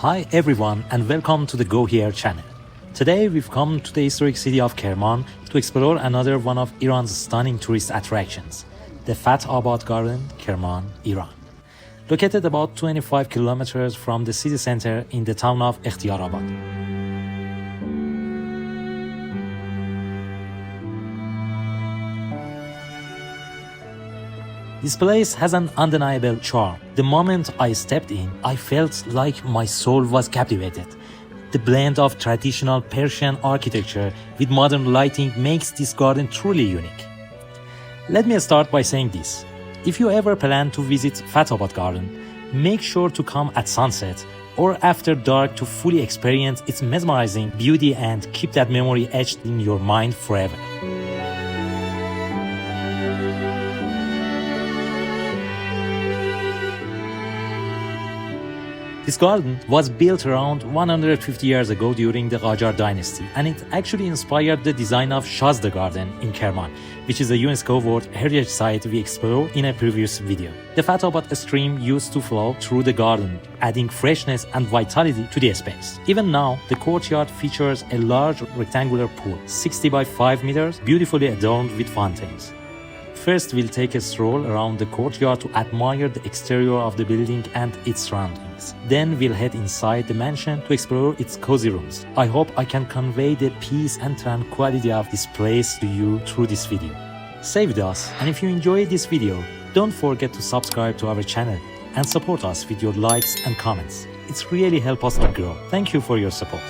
Hi everyone and welcome to the Go Here channel. Today we've come to the historic city of Kerman to explore another one of Iran's stunning tourist attractions, the Fath Abad Garden, Kerman, Iran. Located about 25 kilometers from the city center in the town of Ekhtiarabad. This place has an undeniable charm. The moment I stepped in, I felt like my soul was captivated. The blend of traditional Persian architecture with modern lighting makes this garden truly unique. Let me start by saying this. If you ever plan to visit Fath Abad Garden, make sure to come at sunset or after dark to fully experience its mesmerizing beauty and keep that memory etched in your mind forever. This garden was built around 150 years ago during the Qajar dynasty, and it actually inspired the design of Shazda Garden in Kerman, which is a UNESCO World Heritage Site we explored in a previous video. The Fath Abad stream used to flow through the garden, adding freshness and vitality to the space. Even now, the courtyard features a large rectangular pool, 60 by 5 meters, beautifully adorned with fountains. First, we'll take a stroll around the courtyard to admire the exterior of the building and its surroundings. Then we'll head inside the mansion to explore its cozy rooms. I hope I can convey the peace and tranquility of this place to you through this video. Stay with us, and if you enjoyed this video, don't forget to subscribe to our channel and support us with your likes and comments. It's really helps us to grow. Thank you for your support.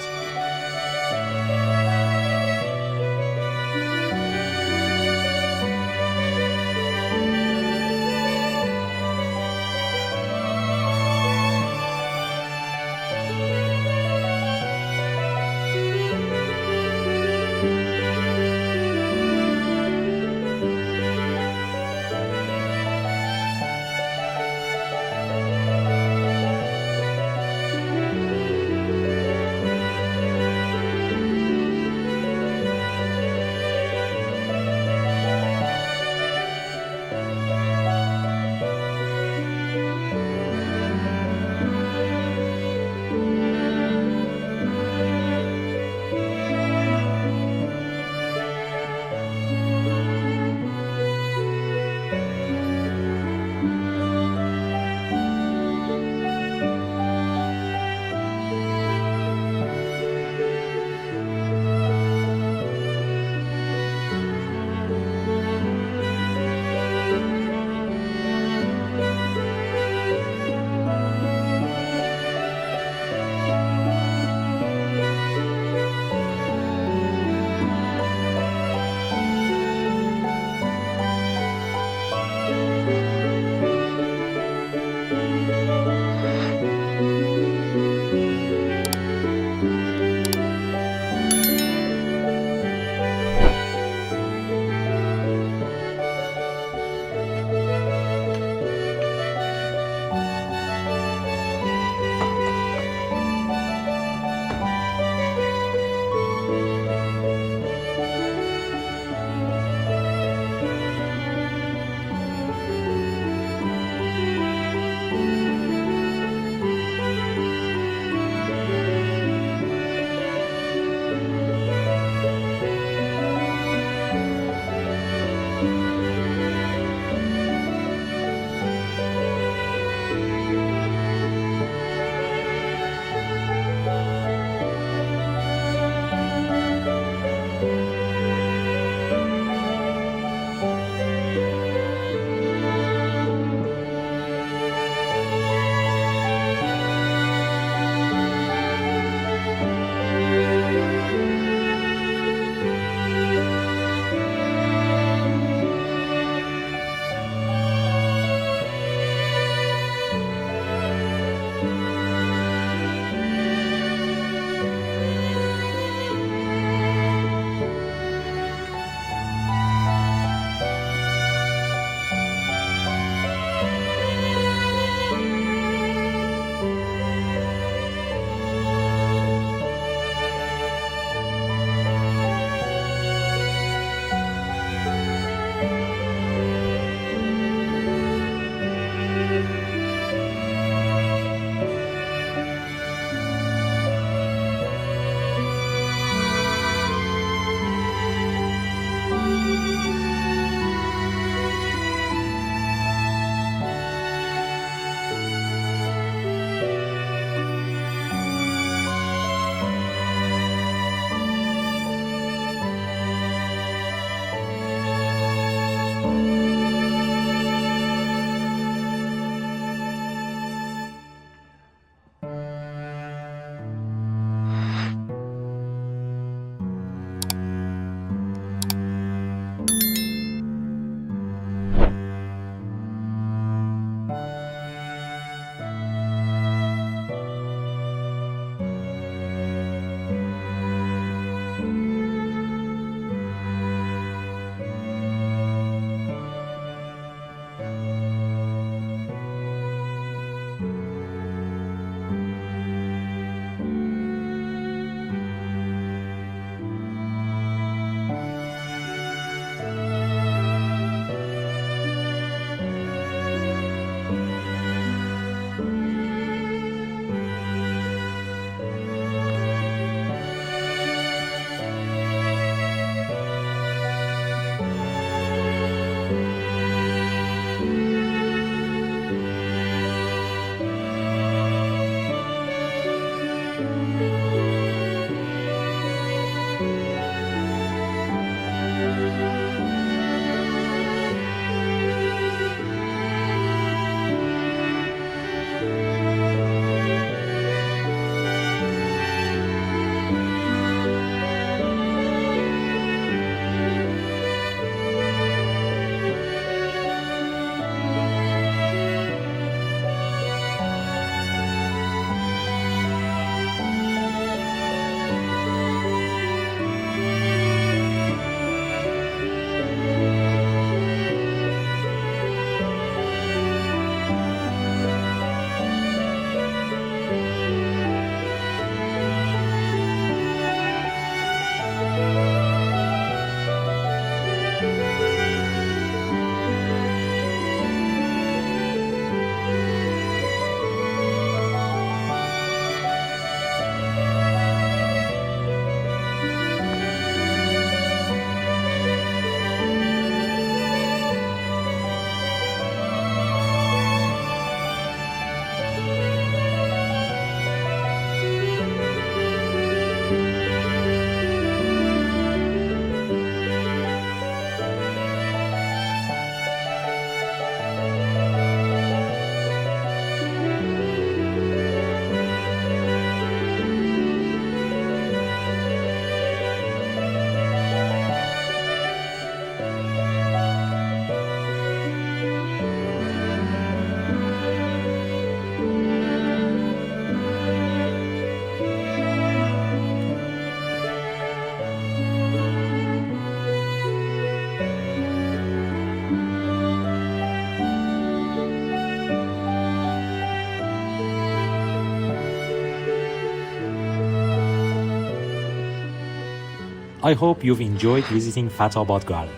I hope you've enjoyed visiting Fatabad Garden.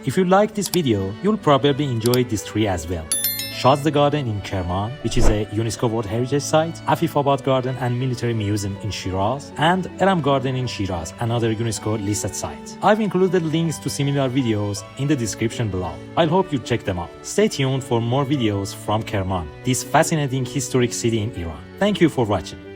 If you like this video, you'll probably enjoy this tree as well. Shazda Garden in Kerman, which is a UNESCO World Heritage Site, Afifabad Garden and Military Museum in Shiraz, and Eram Garden in Shiraz, another UNESCO listed site. I've included links to similar videos in the description below. I hope you check them out. Stay tuned for more videos from Kerman, this fascinating historic city in Iran. Thank you for watching.